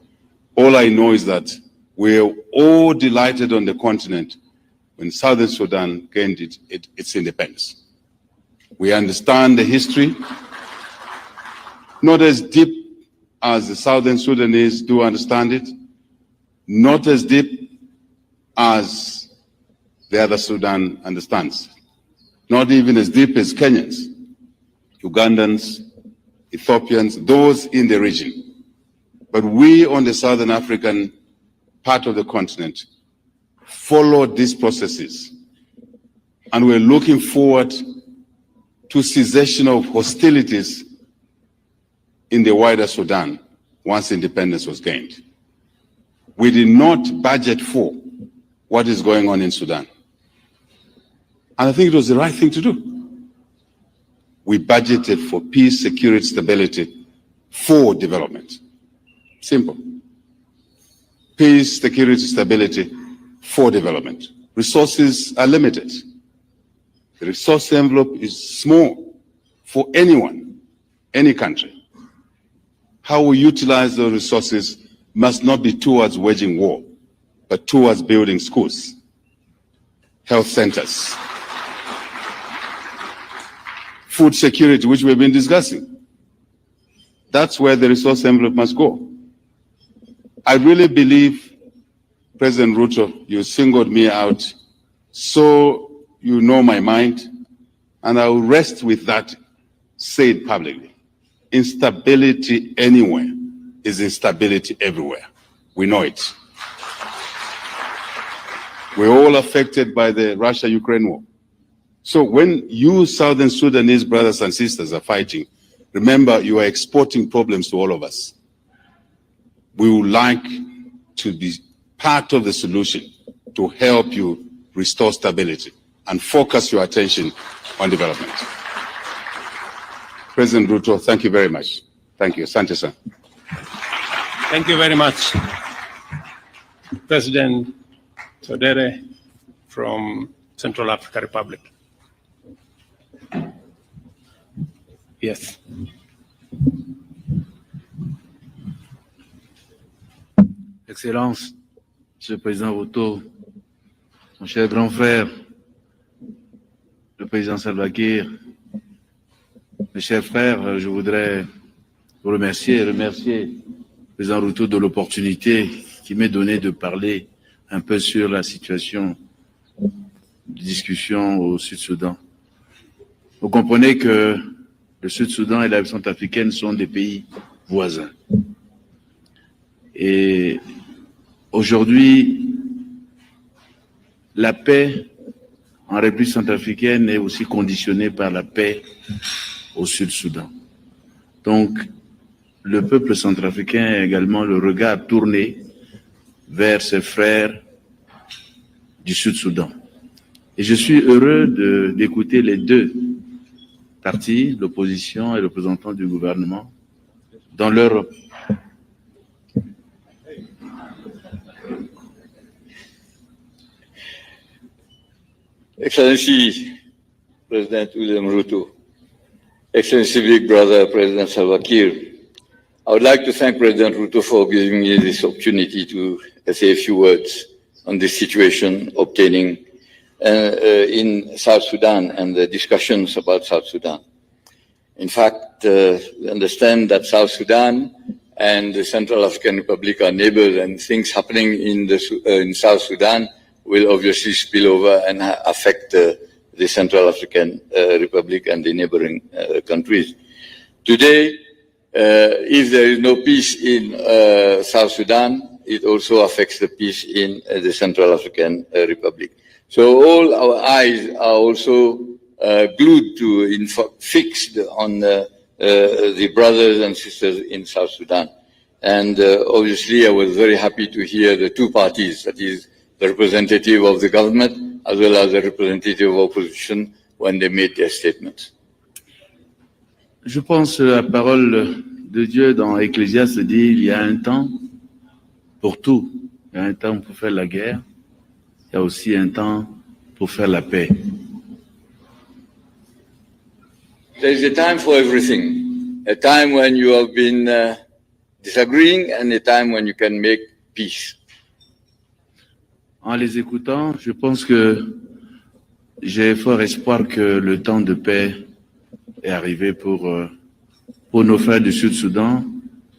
All I know is that we're all delighted on the continent when Southern Sudan gained its independence. We understand the history, not as deep as the Southern Sudanese do understand it, not as deep as the other Sudan understands, not even as deep as Kenyans, Ugandans, Ethiopians, those in the region. But we on the Southern African part of the continent followed these processes, and we're looking forward to cessation of hostilities in the wider Sudan once independence was gained. We did not budget for what is going on in Sudan. And I think it was the right thing to do. We budgeted for peace, security, stability, for development. Simple. Peace, security, stability, for development. Resources are limited. The resource envelope is small for anyone, any country. How we utilize those resources must not be towards waging war, but towards building schools, health centers, food security, which we've been discussing. That's where the resource envelope must go. I really believe, President Ruto, you singled me out, so you know my mind, and I will rest with that said publicly. Instability anywhere is instability everywhere. We know it. We're all affected by the Russia-Ukraine war. So when you Southern Sudanese brothers and sisters are fighting, remember you are exporting problems to all of us. We would like to be part of the solution to help you restore stability and focus your attention on development. President Ruto, thank you very much. Thank you. Asante sana. Thank you very much, President Todere from Central African Republic. Yes. Excellence, Monsieur le Président Ruto, mon cher grand frère, le Président Salva Kiir, mes chers frères, je voudrais vous remercier et remercier le Président Ruto de l'opportunité qui m'est donnée de parler un peu sur la situation de discussion au Sud-Soudan. Vous comprenez que le Sud-Soudan et la République centrafricaine sont des pays voisins. Et aujourd'hui, la paix en République centrafricaine est aussi conditionnée par la paix au Sud-Soudan. Donc, le peuple centrafricain a également le regard tourné vers ses frères du Sud-Soudan. Et je suis heureux d'écouter les deux partis, l'opposition et le représentant du gouvernement, dans leur... Excellency President William Ruto, Excellency Big Brother President Salva Kiir, I would like to thank President Ruto for giving me this opportunity to say a few words on this situation obtaining in South Sudan and the discussions about South Sudan. In fact, we understand that South Sudan and the Central African Republic are neighbors, and things happening in South Sudan will obviously spill over and affect the Central African Republic and the neighboring countries. Today, if there is no peace in South Sudan, it also affects the peace in the Central African Republic. So all our eyes are also glued to, in fact, fixed on the brothers and sisters in South Sudan. And obviously, I was very happy to hear the two parties, that is, the representative of the government as well as the representative of opposition, when they made their statements. Je pense que la parole de Dieu dans Ecclésiaste dit il y a un temps pour tout. Il y a un temps pour faire la guerre. Il y a aussi un temps pour faire la paix. There is a time for everything. A time when you have been disagreeing and a time when you can make peace. En les écoutant, je pense que j'ai fort espoir que le temps de paix est arrivé pour nos frères du Sud-Soudan,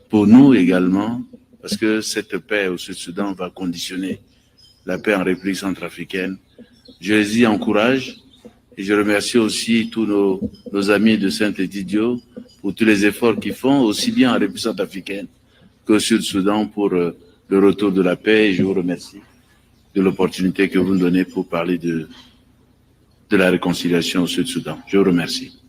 pour nous également, parce que cette paix au Sud-Soudan va conditionner la paix en République centrafricaine. Je les y encourage et je remercie aussi tous nos amis de Saint-Étidio pour tous les efforts qu'ils font, aussi bien en République centrafricaine qu'au Sud-Soudan pour le retour de la paix. Et je vous remercie de l'opportunité que vous me donnez pour parler de la réconciliation au Sud-Soudan. Je vous remercie.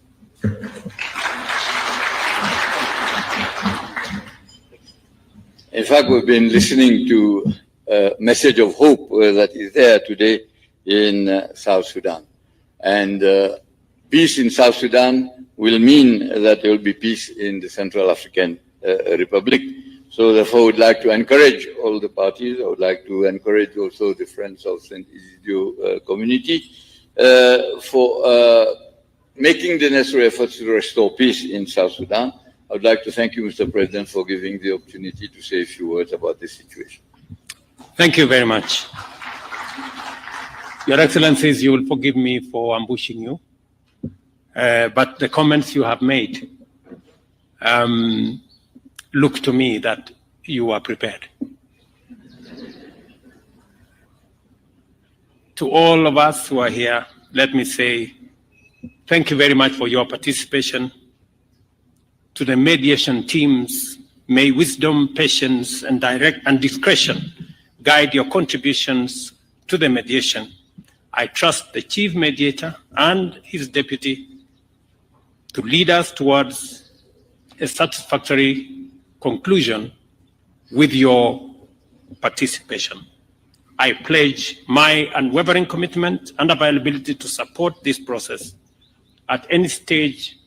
In fact, we've been listening to a message of hope that is there today in South Sudan. And peace in South Sudan will mean that there will be peace in the Central African Republic. So therefore, I would like to encourage all the parties. I would like to encourage also the Friends of St. Isidio community for making the necessary efforts to restore peace in South Sudan. I would like to thank you, Mr. President, for giving the opportunity to say a few words about this situation. Thank you very much. Your Excellencies, you will forgive me for ambushing you, but the comments you have made look to me that you are prepared. To all of us who are here, let me say thank you very much for your participation. To the mediation teams, may wisdom, patience, and discretion guide your contributions to the mediation. I trust the chief mediator and his deputy to lead us towards a satisfactory conclusion with your participation. I pledge my unwavering commitment and availability to support this process at any stage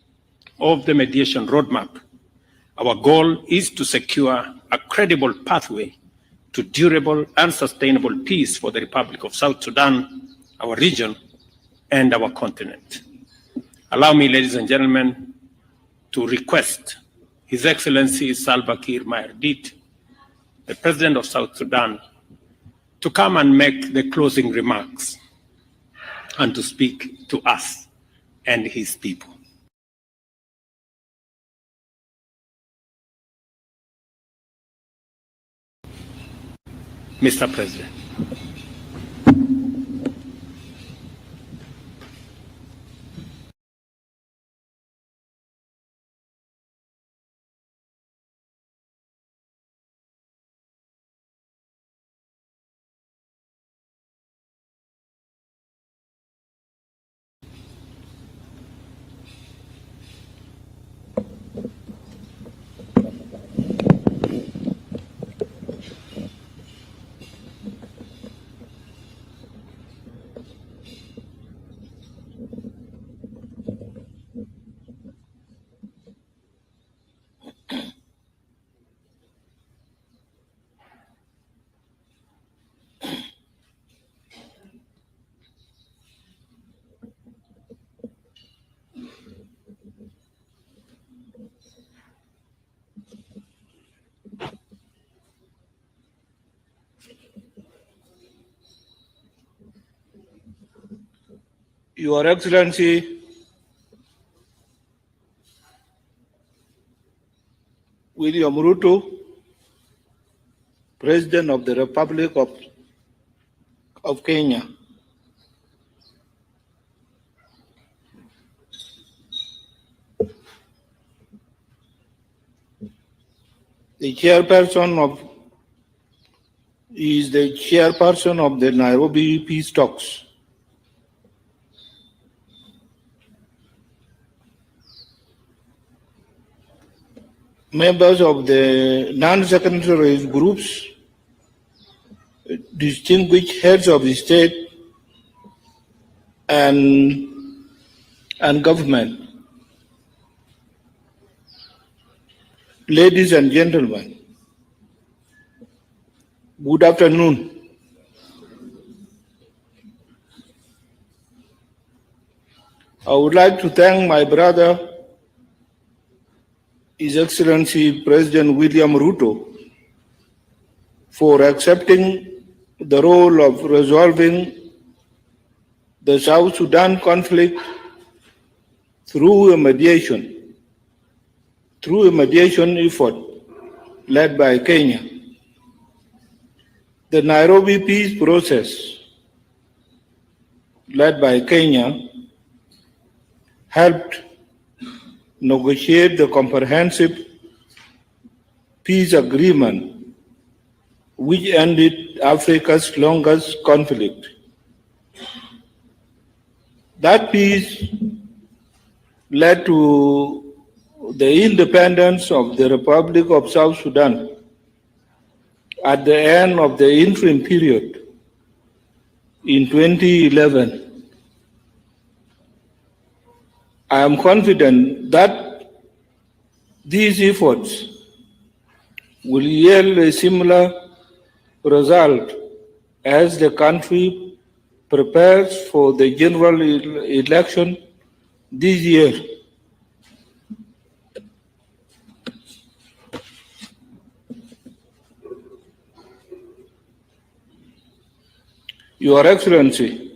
of the mediation roadmap. Our goal is to secure a credible pathway to durable and sustainable peace for the Republic of South Sudan, our region, and our continent. Allow me, ladies and gentlemen, to request His Excellency Salva Kiir Mayardit, the President of South Sudan, to come and make the closing remarks and to speak to us and his people. Mr. President. Your Excellency, William Ruto, President of the Republic of Kenya, the chairperson of the Nairobi peace talks. Members of the non-secondary groups, distinguished heads of the state and government, ladies and gentlemen, good afternoon. I would like to thank my brother, His Excellency President William Ruto, for accepting the role of resolving the South Sudan conflict through a mediation effort led by Kenya. The Nairobi peace process led by Kenya helped negotiate the comprehensive peace agreement which ended Africa's longest conflict. That peace led to the independence of the Republic of South Sudan at the end of the interim period in 2011. I am confident that these efforts will yield a similar result as the country prepares for the general election this year. Your Excellency,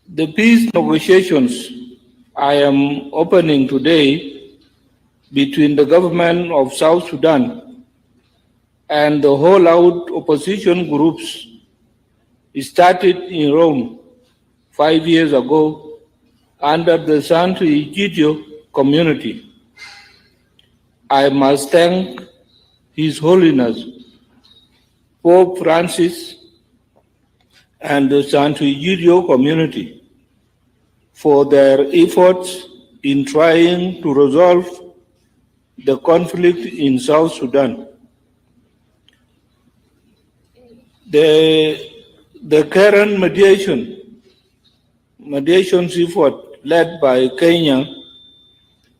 the peace negotiations I am opening today between the government of South Sudan and the whole-out opposition groups started in Rome 5 years ago under the Santo Egidio community. I must thank His Holiness Pope Francis and the Santo Egidio community for their efforts in trying to resolve the conflict in South Sudan. The current mediation effort led by Kenya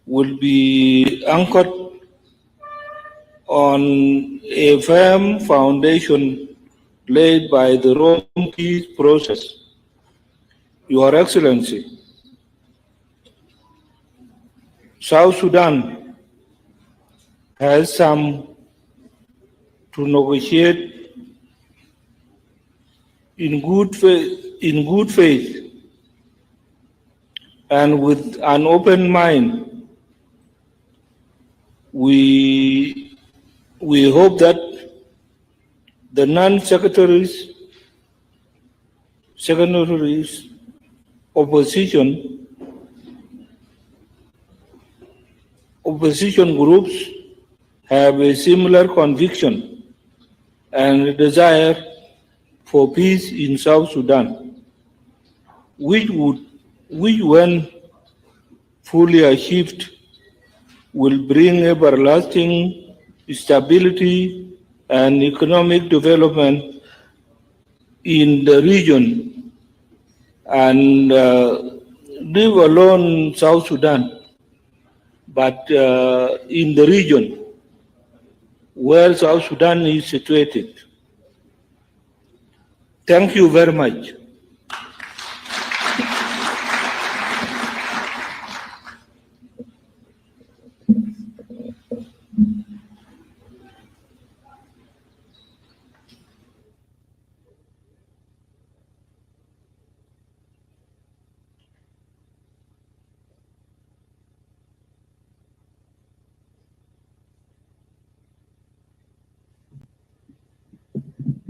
will be anchored on a firm foundation laid by the Rome peace process. Your Excellency, South Sudan has some to negotiate in good faith and with an open mind. We hope that the non-secretaries opposition groups have a similar conviction and a desire for peace in South Sudan, which when fully achieved will bring everlasting stability and economic development in the region, and leave alone South Sudan, but in the region where South Sudan is situated. Thank you very much.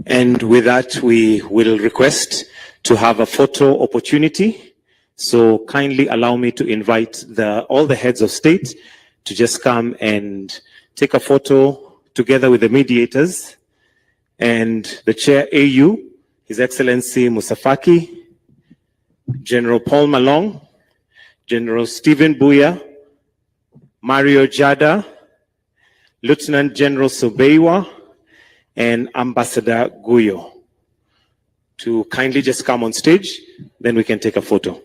And with that, we will request to have a photo opportunity. So kindly allow me to invite all the heads of state to just come and take a photo together with the mediators and the chair AU, His Excellency Musafaki, General Paul Malong, General Stephen Buya, Mario Jada, Lieutenant General Sobeiwa, and Ambassador Guyo to kindly just come on stage, then we can take a photo.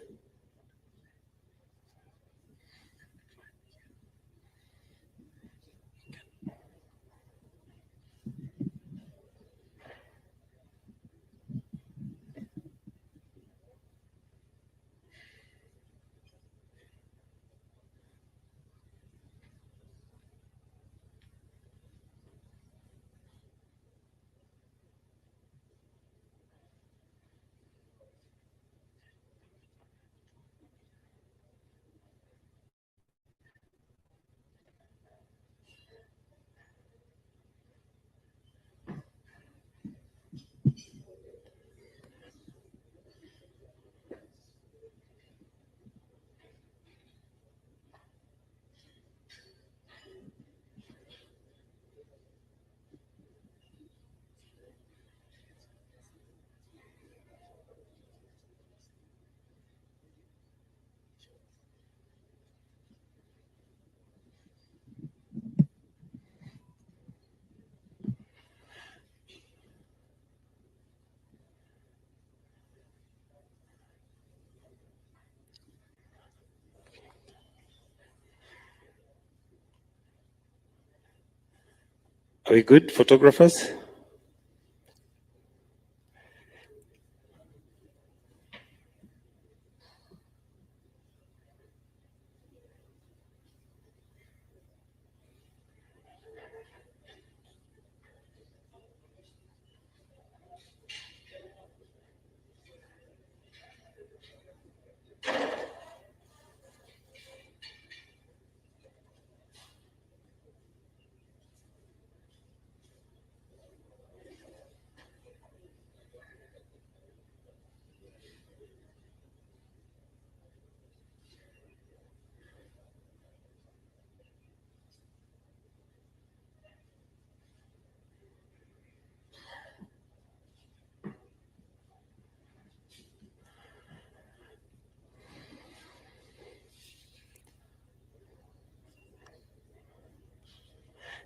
Are we good, photographers?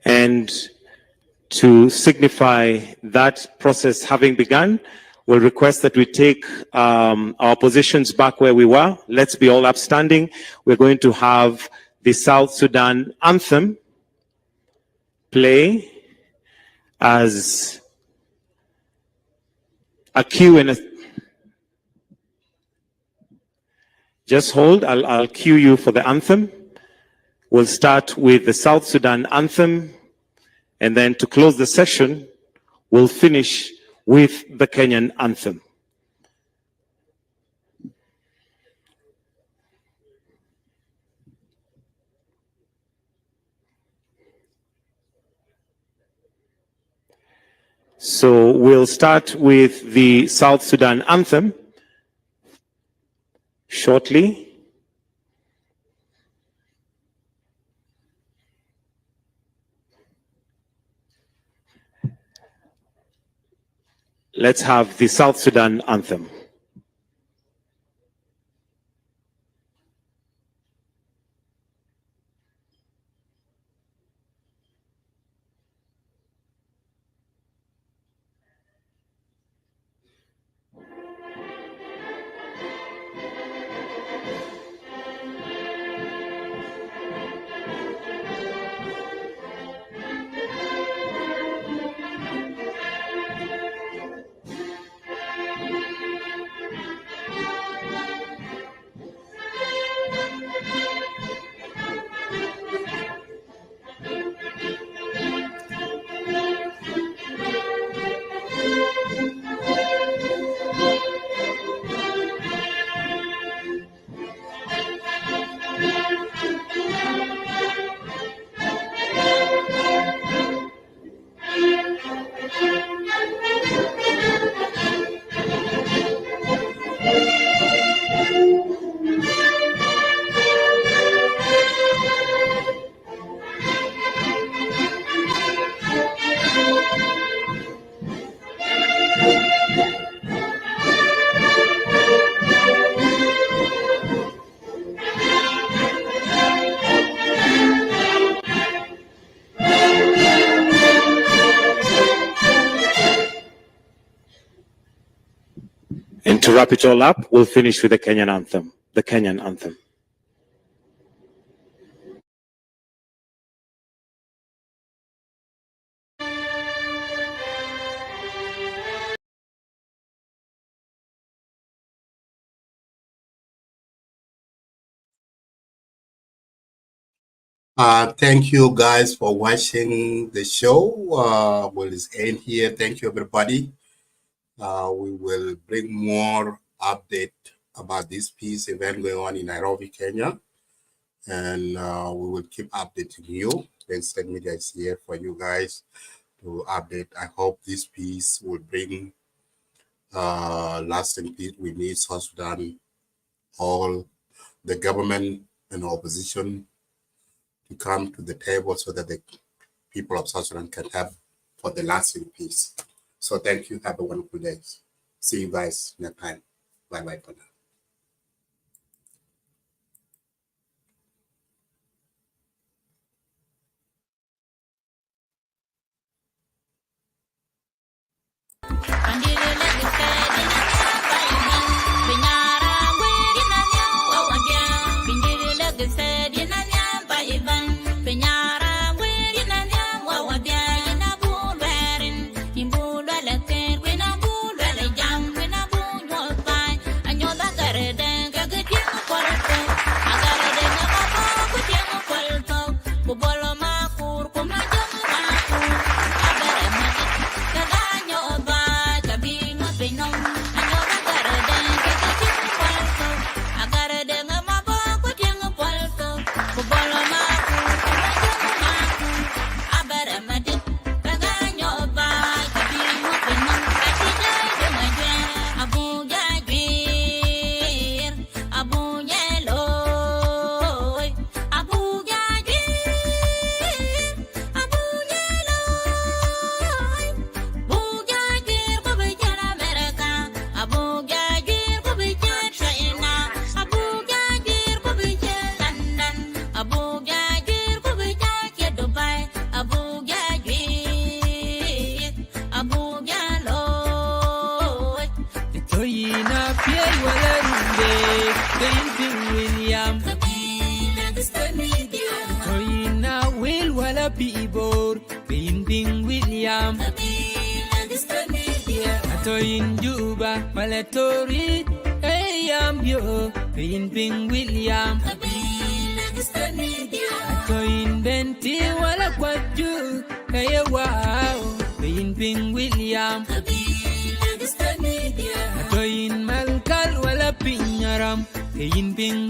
And to signify that process having begun, we'll request that we take our positions back where we were. Let's be all upstanding. We're going to have the South Sudan anthem play as a cue and a... Just hold, I'll cue you for the anthem. We'll start with the South Sudan anthem, and then to close the session, we'll finish with the Kenyan anthem. So we'll start with the South Sudan anthem shortly. Let's have the South Sudan anthem. And to wrap it all up, we'll finish with the Kenyan anthem. The Kenyan anthem. Thank you guys for watching the show. We'll end here. Thank you, everybody. We will bring more update about this peace event going on in Nairobi, Kenya. And we will keep updating you. State Media is here for you guys to update. I hope this peace will bring lasting peace. We need South Sudan, all the government and opposition, to come to the table so that the people of South Sudan can have for the lasting peace. So thank you. Have a wonderful day. See you guys next time. Bye-bye for now.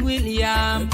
William